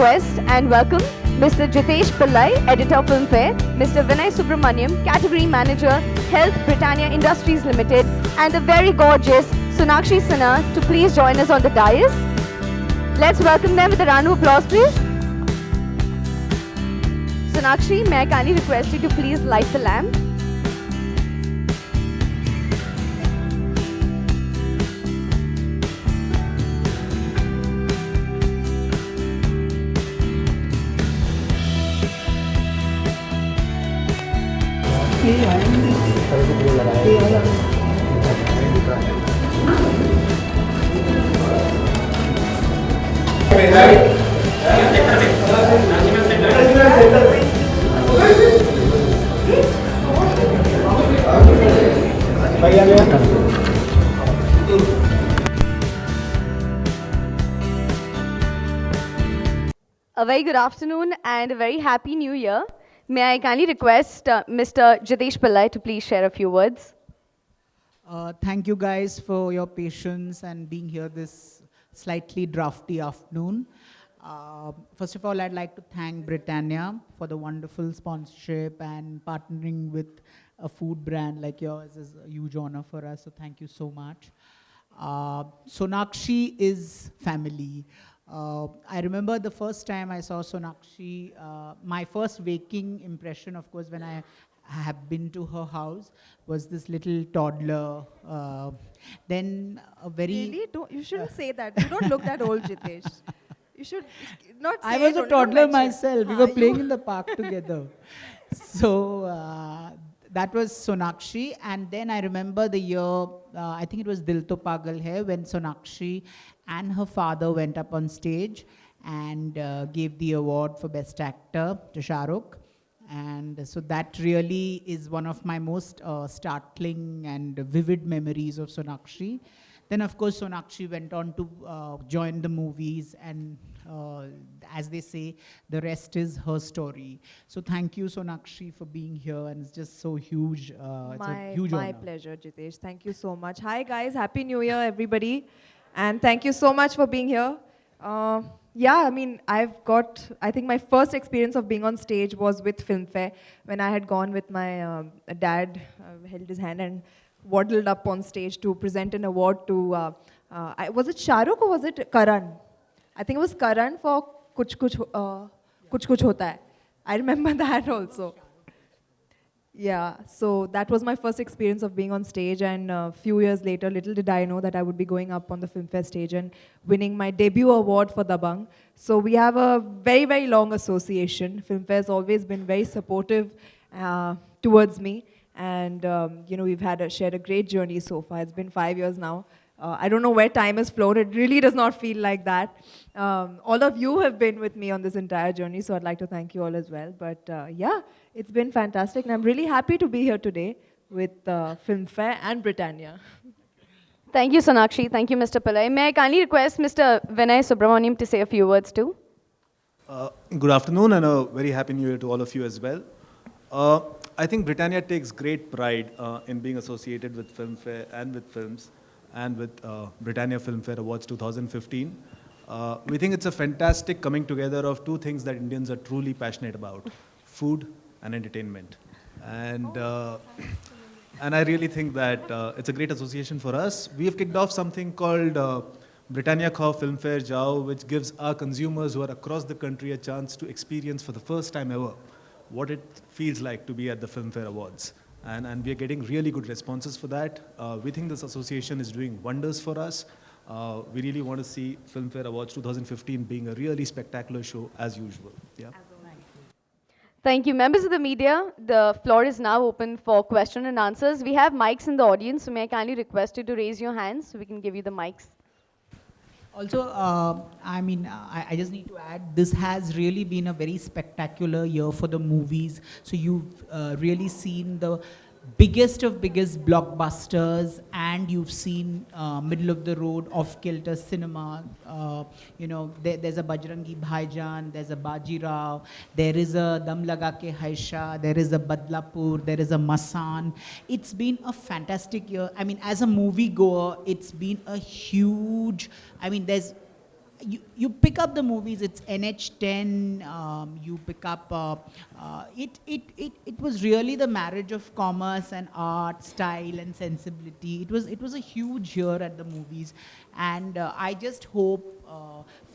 request and welcome Mr. Jitesh Pillai, Editor Filmfare, Mr. Vinay Subramaniam, Category Manager, Health Britannia Industries Limited, and the very gorgeous Sonakshi Sinha to please join us on the dais. Let's welcome them with a round of applause, please. Sonakshi, may I kindly request you to please light the lamp? A very good afternoon and a very happy new year. May I kindly request Mr. Jitesh Pillai to please share a few words. Thank you guys for your patience and being here this slightly drafty afternoon. First of all, I'd like to thank Britannia for the wonderful sponsorship, and partnering with a food brand like yours is a huge honor for us, so thank you so much. Sonakshi is family. I remember the first time I saw Sonakshi, my first waking impression, of course, when I have been to her house, was this little toddler. Then a very... Really? You shouldn't say that. You don't look that old, Jitesh. You should not say I was it, a toddler don't mention. myself. We were playing in the park together. So that was Sonakshi. And then I remember the year, I think it was Dil To Pagal Hai, when Sonakshi and her father went up on stage and gave the award for Best Actor to Shah Rukh. And so that really is one of my most startling and vivid memories of Sonakshi. Then, of course, Sonakshi went on to join the movies, and as they say, the rest is her story. So thank you, Sonakshi, for being here, and it's just so huge. It's a huge honor. My pleasure, Jitesh. Thank you so much. Hi, guys. Happy New Year, everybody. And thank you so much for being here. Yeah, I mean, I think my first experience of being on stage was with Filmfare, when I had gone with my dad, held his hand and waddled up on stage to present an award to, was it Shah Rukh or was it Karan? I think it was Karan for Kuch Kuch Hota Hai. I remember that also. Yeah, so that was my first experience of being on stage, and a few years later, little did I know that I would be going up on the Filmfare stage and winning my debut award for Dabang. So we have a very, very long association. Filmfare has always been very supportive towards me, and you know, we've shared a great journey so far. It's been 5 years now. I don't know where time has flown. It really does not feel like that. All of you have been with me on this entire journey, so I'd like to thank you all as well. But yeah, it's been fantastic, and I'm really happy to be here today with Filmfare and Britannia. Thank you, Sonakshi. Thank you, Mr. Pillai. May I kindly request Mr. Vinay Subramaniam to say a few words too? Good afternoon, and a very happy new year to all of you as well. I think Britannia takes great pride in being associated with Filmfare and with films, and with Britannia Filmfare Awards 2015. We think it's a fantastic coming together of two things that Indians are truly passionate about: food and entertainment. And I really think that it's a great association for us. We have kicked off something called Britannia Khao Filmfare Jao, which gives our consumers who are across the country a chance to experience for the first time ever what it feels like to be at the Filmfare Awards. And we are getting really good responses for that. We think this association is doing wonders for us. We really want to see Filmfare Awards 2015 being a really spectacular show as usual. Yeah. Thank you. Members of the media, the floor is now open for question and answers. We have mics in the audience, so may I kindly request you to raise your hands so we can give you the mics. Also, I just need to add, this has really been a very spectacular year for the movies. So you've really seen the biggest of biggest blockbusters, and you've seen middle of the road, off-kilter cinema. You know, there's a Bajrangi Bhaijaan, there's a Baji Rao, there is a Dam Laga Ke Haisha, there is a Badlapur, there is a Masan. It's been a fantastic year. I mean, as a movie goer, it's been a huge, I mean, there's you pick up the movies, it's NH10, you pick up, it was really the marriage of commerce and art, style and sensibility. It was a huge year at the movies, and I just hope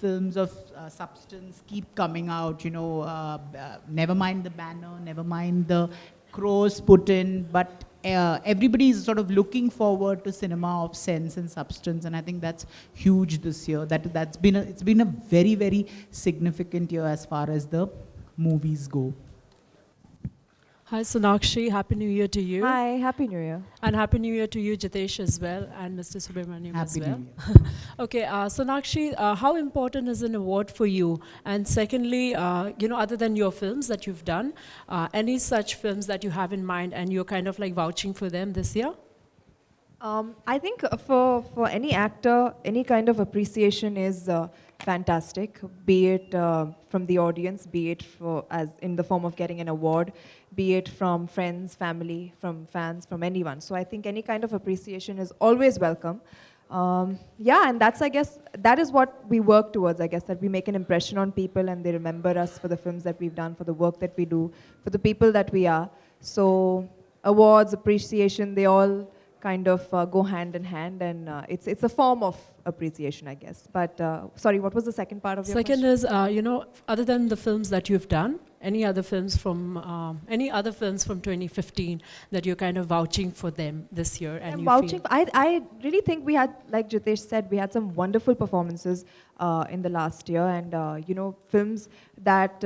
films of substance keep coming out, never mind the banner, never mind the crores put in, but everybody is sort of looking forward to cinema of sense and substance, and I think that's huge this year. It's been a very, very significant year as far as the movies go. Hi Sonakshi, Happy New Year to you. Hi, Happy New Year. And Happy New Year to you, Jitesh, as well, and Mr. Subramaniam as Happy well. New Year. Okay, Sonakshi, how important is an award for you? And secondly, other than your films that you've done, any such films that you have in mind and you're kind of like vouching for them this year? I think for any actor, any kind of appreciation is fantastic, be it from the audience, be it as in the form of getting an award, be it from friends, family, from fans, from anyone. So I think any kind of appreciation is always welcome. And that's, I guess, that is what we work towards, I guess, that we make an impression on people and they remember us for the films that we've done, for the work that we do, for the people that we are. So awards, appreciation, they all kind of go hand in hand, and it's a form of appreciation, I guess. But sorry, what was the second part of your question? Second is, other than the films that you've done, any other films from 2015 that you're kind of vouching for them this year? And I'm you vouching. feel I really think we had, like Jitesh said, we had some wonderful performances in the last year, and films that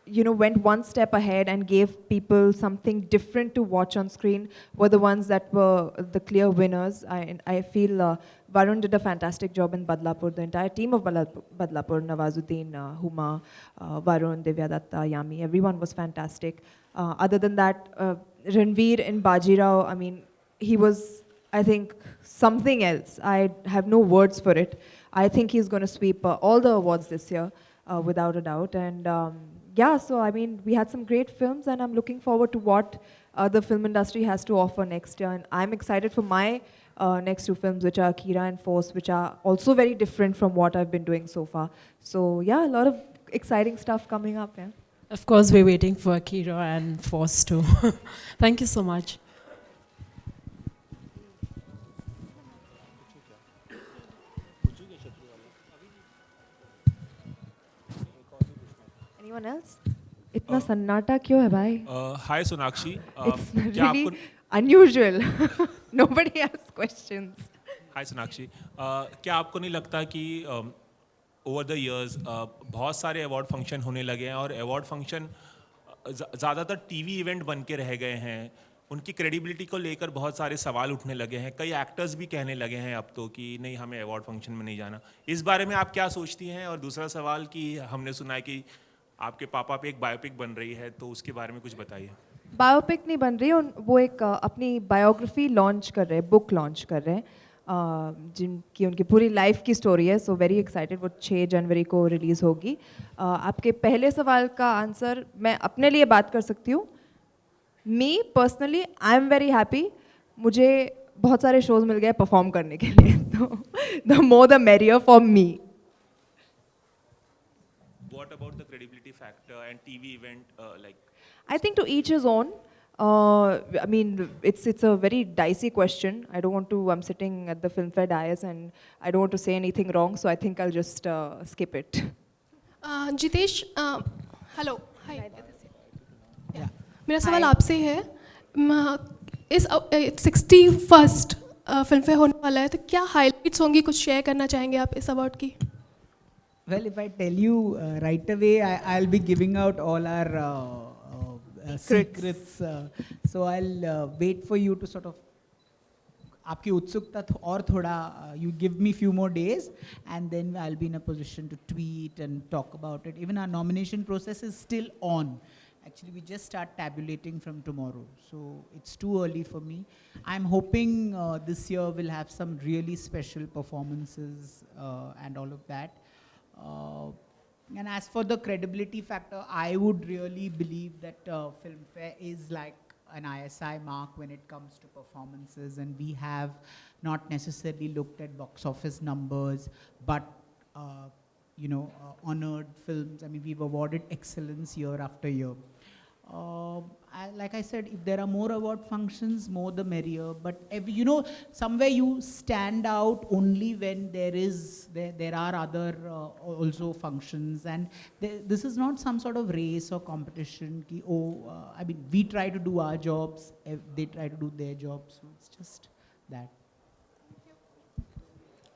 went one step ahead and gave people something different to watch on screen were the ones that were the clear winners. I feel Varun did a fantastic job in Badlapur. The entire team of Badlapur, Nawazuddin, Huma, Varun, Divya Datta, Yami, everyone was fantastic. Other than that, Ranveer in Bajirao, I mean, he was, I think, something else. I have no words for it. I think he's going to sweep all the awards this year, without a doubt. And so I mean, we had some great films, and I'm looking forward to what the film industry has to offer next year. And I'm excited for my next two films, which are Akira and Force, which are also very different from what I've been doing so far. So yeah, a lot of exciting stuff coming up. Yeah. of course, we're waiting for Akira and Force too. Thank you so much. Anyone else? इतना सन्नाटा क्यों है भाई? Hi Sonakshi. It's क्या really आपको unusual. Nobody asks questions. Hi Sonakshi. क्या आपको नहीं लगता कि over the years बहुत सारे अवार्ड फंक्शन होने लगे हैं और अवार्ड फंक्शन ज़्यादातर टीवी इवेंट बन के रह गए हैं, उनकी क्रेडिबिलिटी को लेकर बहुत सारे सवाल उठने लगे हैं, कई एक्टर्स भी कहने लगे हैं अब तो कि नहीं हमें अवार्ड फंक्शन में नहीं जाना. इस बारे में आप क्या सोचती हैं? और दूसरा सवाल कि हमने सुना है कि आपके पापा पे एक बायोपिक बन रही है, तो उसके बारे में कुछ बताइए. बायोपिक नहीं बन रही, वो एक अपनी बायोग्राफी लॉन्च कर रहे हैं, बुक लॉन्च कर रहे हैं, जिनकी उनकी पूरी लाइफ की स्टोरी है. So very excited. वो 6 जनवरी को रिलीज़ होगी. आपके पहले सवाल का आंसर मैं अपने लिए बात कर सकती हूँ. Me personally I am very happy. मुझे बहुत सारे शोज मिल गए परफॉर्म करने के लिए, तो the more the merrier for me. What about the credibility factor and TV event like? I think to each his own. I mean, it's a very dicey question. I don't want to. I'm sitting at the Filmfare dais and I don't want to say anything wrong. So I think I'll just skip it. Jitesh, hello, hi. Yeah. मेरा सवाल आपसे है. इस 61st Filmfare होने वाला है, तो क्या हाइलाइट्स होंगी, कुछ शेयर करना चाहेंगे आप इस अवार्ड की? Well, if I tell you right away, I'll be giving out all our secrets. So I'll wait for you to sort of, आपकी उत्सुकता और थोड़ा, you give me few more days, and then I'll be in a position to tweet and talk about it. Even our nomination process is still on. Actually, we just start tabulating from tomorrow, so it's too early for me. I'm hoping this year we'll have some really special performances and all of that. And as for the credibility factor, I would really believe that Filmfare is like an ISI mark when it comes to performances, and we have not necessarily looked at box office numbers, but honored films. I mean, we've awarded excellence year after year. Like I said, if there are more award functions, more the merrier. But somewhere you stand out only when there are other also functions, and this is not some sort of race or competition. I mean, we try to do our jobs, they try to do their jobs. So it's just that.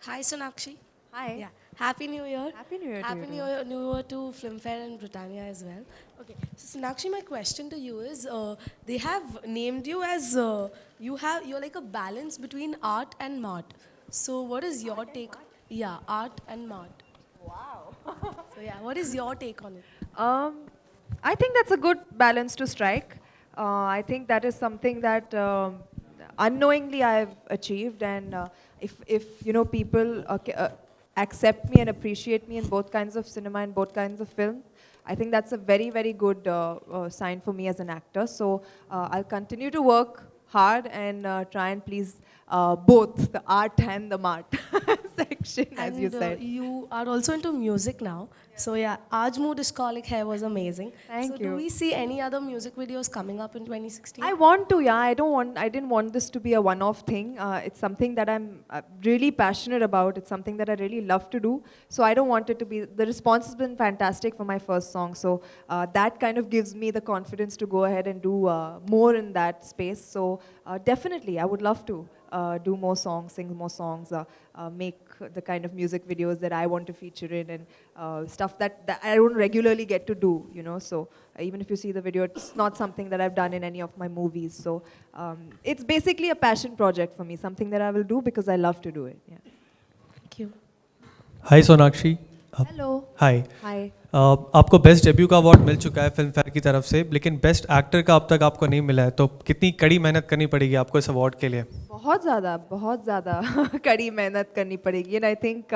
Hi, Sonakshi. Hi. Yeah. Happy New Year. Happy New Year to Happy you New Year, New Year to Filmfare and Britannia as well. Okay. So, Sonakshi, my question to you is, they have named you as you're like a balance between art and mart. So, what is your take? Yeah, art and mart. Wow. So, yeah, what is your take on it? I think that's a good balance to strike. I think that is something that unknowingly I've achieved, and if people accept me and appreciate me in both kinds of cinema and both kinds of film, I think that's a very, very good sign for me as an actor. So I'll continue to work hard and try and please both the art and the mart section, as you said. You are also into music now. So yeah, Aaj Mood Discolic Hair was amazing. Thank so you. do we see any other music videos coming up in 2016? I want to, yeah. I didn't want this to be a one-off thing. It's something that I'm really passionate about. It's something that I really love to do. So I don't want it to be, the response has been fantastic for my first song. So that kind of gives me the confidence to go ahead and do more in that space. So definitely, I would love to do more songs, sing more songs, make the kind of music videos that I want to feature in, and stuff that I don't regularly get to do, So even if you see the video, it's not something that I've done in any of my movies. So it's basically a passion project for me, something that I will do because I love to do it. Yeah. Thank you. Hi Sonakshi. Hello. Hi. Hi. आपको best debut का award मिल चुका है film fair की तरफ से, लेकिन best actor का अब तक आपको नहीं मिला है, तो कितनी कड़ी मेहनत करनी पड़ेगी आपको इस अवार्ड के लिए? बहुत ज़्यादा कड़ी मेहनत करनी पड़ेगी, and I think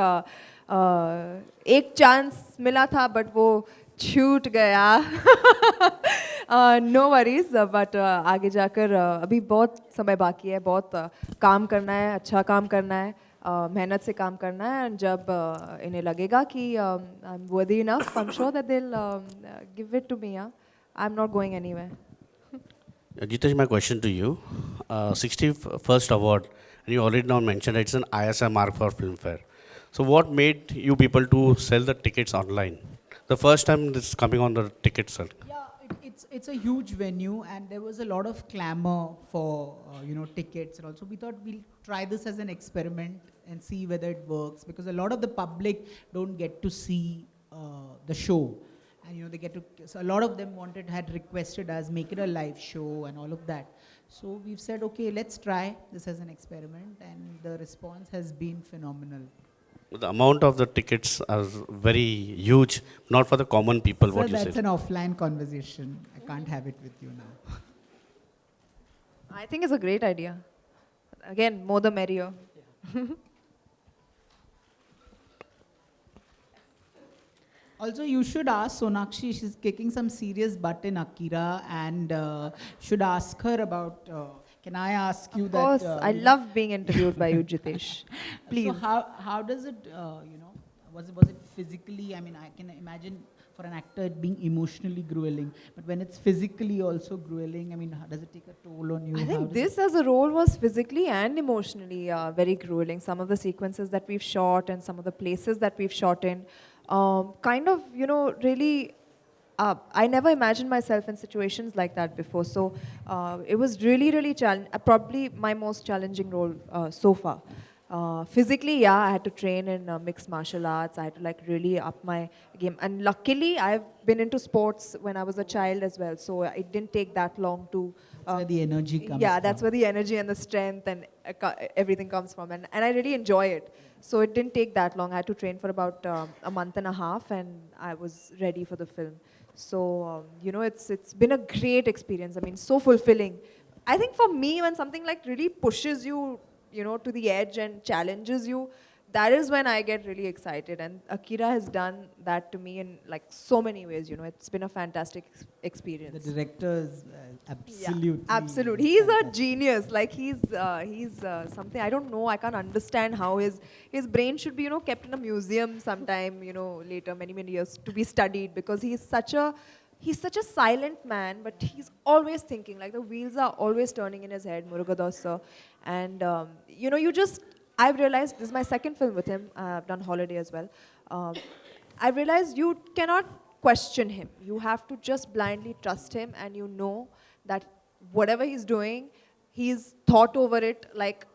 एक चांस मिला था बट वो छूट गया. No worries, but आगे जाकर अभी बहुत समय बाकी है, बहुत काम करना है, अच्छा काम करना है, मेहनत से काम करना है, and जब इन्हें लगेगा कि I'm worthy enough, I'm sure that they'll give it to me. Yeah? I'm not going anywhere. Jitesh, my question to you, 61st award, and you already now mentioned it's an ISI mark for Filmfare. So what made you people to sell the tickets online? The first time this is coming on the ticket sale. Yeah, it's a huge venue, and there was a lot of clamor for tickets, and also we thought we'll try this as an experiment and see whether it works, because a lot of the public don't get to see the show, and they get to. So a lot of them had requested us make it a live show and all of that. So we've said, okay, let's try this as an experiment, and the response has been phenomenal. The amount of the tickets are very huge, not for the common people. Sir, what you that's said. an offline conversation. I can't have it with you now. I think it's a great idea. Again, more the merrier. Also, you should ask Sonakshi, she's kicking some serious butt in Akira, and should ask her about, can I ask you Of that? course, I love being interviewed by you, Jitesh. Please. So how does it, was it physically, I mean, I can imagine for an actor it being emotionally grueling, but when it's physically also grueling, I mean, how does it take a toll on you? I think this as a role was physically and emotionally very grueling. Some of the sequences that we've shot and some of the places that we've shot in, kind of, really, I never imagined myself in situations like that before. So it was really, really challenging, probably my most challenging role so far. Physically, yeah, I had to train in mixed martial arts. I had to really up my game. And luckily, I've been into sports when I was a child as well. So it didn't take that long to... That's where the energy comes Yeah, from. that's where the energy and the strength and everything comes from. And I really enjoy it. So it didn't take that long. I had to train for about a month and a half, and I was ready for the film. So, it's been a great experience. I mean, so fulfilling. I think for me, when something really pushes you, to the edge and challenges you, that is when I get really excited. And Akira has done that to me in like so many ways. You know, it's been a fantastic experience. The director is absolutely. Yeah, absolutely. He's a fantastic. genius. Like he's something I don't know. I can't understand how his brain should be, you know, kept in a museum sometime, you know, later, many years to be studied, because he's such a silent man, but he's always thinking. Like the wheels are always turning in his head, Murugadoss sir. And you know, I've realized this is my second film with him. I've done Holiday as well. I've realized you cannot question him. You have to just blindly trust him, and you know that whatever he's doing, he's thought over it like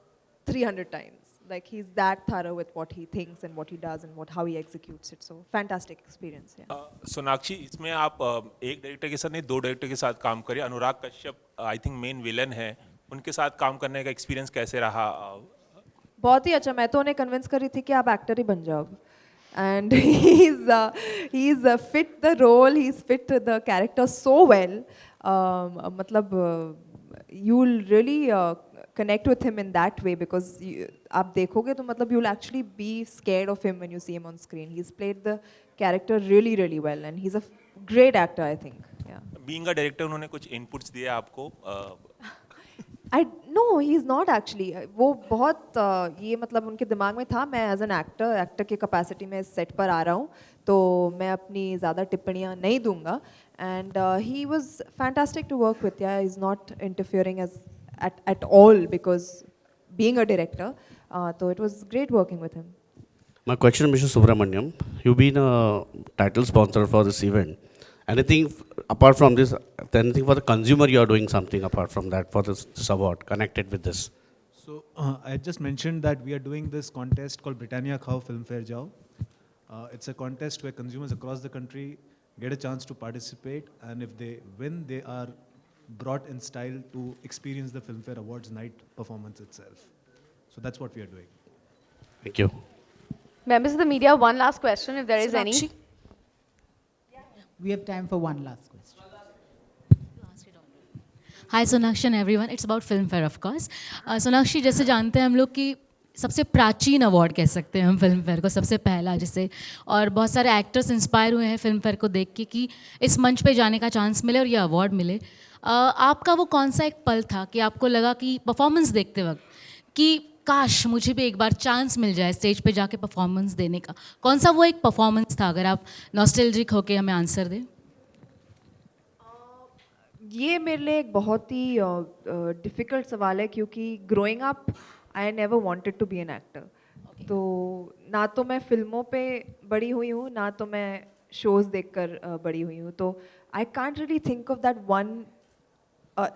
300 times. Like he's that thorough with what he thinks and what he does and how he executes it. So fantastic experience. Yeah. Sonakshi, इसमें आप एक director के साथ नहीं, दो director के साथ काम करिए. Anurag Kashyap I think main villain है. उनके साथ काम करने का एक्सपीरियंस कैसे रहा? बहुत ही अच्छा. मैं तो उन्हें कन्विंस कर रही थी कि आप एक्टर ही बन जाओ. And he's fit the role, he's fit the character so well. मतलब you'll really connect with him in that way, because आप देखोगे तो मतलब you'll actually be scared of him when you see him on screen. He's played the character really well, and he's a great actor, I think. Yeah. Being a director, उन्होंने कुछ inputs दिए आपको? No, he's not actually. वो बहुत ये मतलब उनके दिमाग में था. मैं एज एन एक्टर के कैपेसिटी में सेट पर आ रहा हूँ, तो मैं अपनी ज़्यादा टिप्पणियाँ नहीं दूंगा. And he was fantastic to work with. या is not interfering at all, because being a director, so it was great working with him. My question, Mr. Subramaniam, you've been a title sponsor for this event. Anything apart from this, anything for the consumer, you are doing something apart from that for this award connected with this? So I just mentioned that we are doing this contest called Britannia Khao Filmfare Jao. It's a contest where consumers across the country get a chance to participate, and if they win, they are brought in style to experience the Filmfare Awards night performance itself. So that's what we are doing. Thank you. Members of the media, one last question, if there is any. Sonakshi? We have time for one last question. Hi Sonakshi and everyone. It's about Filmfare, of course. Sonakshi, जैसे जानते हैं हम लोग कि सबसे प्राचीन award कह सकते हैं हम फिल्म फेयर को, सबसे पहला जिसे, और बहुत सारे एक्टर्स इंस्पायर हुए हैं फिल्म फेयर को देख के कि इस मंच पे जाने का चांस मिले और ये अवार्ड मिले. आपका वो कौन सा एक पल था कि आपको लगा कि परफॉर्मेंस देखते वक्त कि काश मुझे भी एक बार चांस मिल जाए स्टेज पे जाके परफॉर्मेंस देने का? कौन सा वो एक परफॉर्मेंस था, अगर आप नॉस्टैल्जिक होके हमें आंसर दें? ये मेरे लिए एक बहुत ही डिफ़िकल्ट सवाल है, क्योंकि growing up I never wanted to be an actor. तो ना तो मैं फिल्मों पे बड़ी हुई हूँ, ना तो मैं शोज़ देखकर बड़ी हुई हूँ. तो I can't really think of that one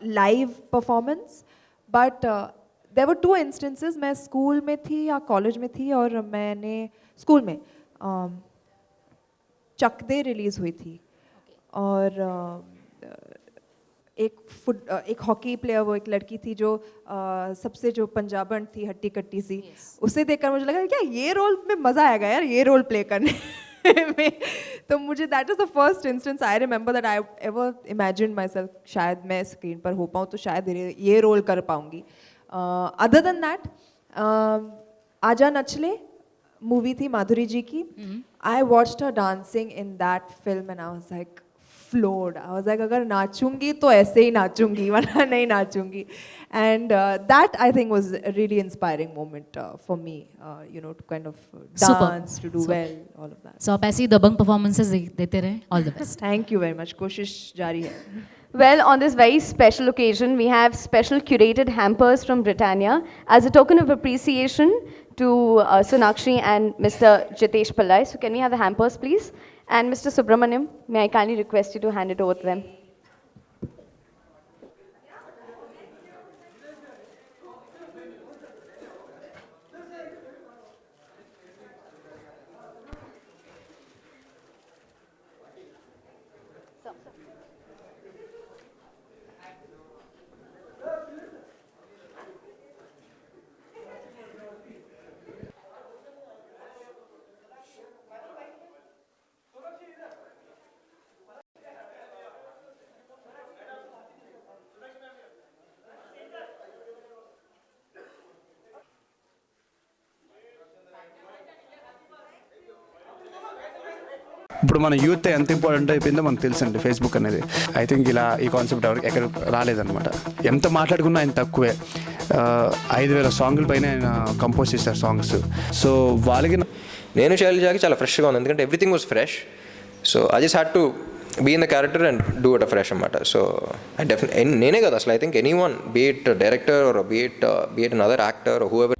live performance. But there were two instances. मैं स्कूल में थी या कॉलेज में थी, और मैंने स्कूल में चक दे रिलीज़ हुई थी, और एक हॉकी प्लेयर, वो एक लड़की थी जो सबसे जो पंजाबन थी, हट्टी कट्टी सी, उसे देखकर मुझे लगा क्या ये रोल में मज़ा आएगा यार, ये रोल प्ले करने में. तो मुझे that is the first instance I remember that I ever imagine my self, शायद मैं स्क्रीन पर हो पाऊँ तो शायद ये रोल कर पाऊँगी. अदर देन दैट, आजा नचले मूवी थी माधुरी जी की. I watched her dancing in that film and I was like floored. I was like, अगर नाचूंगी तो ऐसे ही नाचूंगी, वरना नहीं नाचूंगी. And that I think was a really inspiring moment for me, you know, to kind of dance, to do well, all of that. So आप ऐसी दबंग performances देते रहें. All the best. Thank you very much. कोशिश जारी है. Well, on this very special occasion, we have special curated hampers from Britannia as a token of appreciation to Sonakshi and Mr. Jitesh Pillai. So can we have the hampers, please? And Mr. Subramaniam, may I kindly request you to hand it over to them? ఇప్పుడు మన youth ఎంత important అయిపోయిందో మనకు తెలుసండి Facebook అనేది. I think ఇలా ఈ concept ఎవరికి ఎక్కడ రాలేదన్నమాట. ఎంత మాట్లాడుకున్నా ఆయన తక్కువే. 5,000 సాంగుల పైన ఆయన కంపోజ్ చేశారు సాంగ్స్. సో వాళ్ళకి నేను శైలజాకి చాలా ఫ్రెష్గా ఉంది, ఎందుకంటే everything was fresh. So I just had to be in the character and do it a fresh అనమాట. సో ఐ నేనే కదా అసలు I think anyone, be it director or be it another actor who ever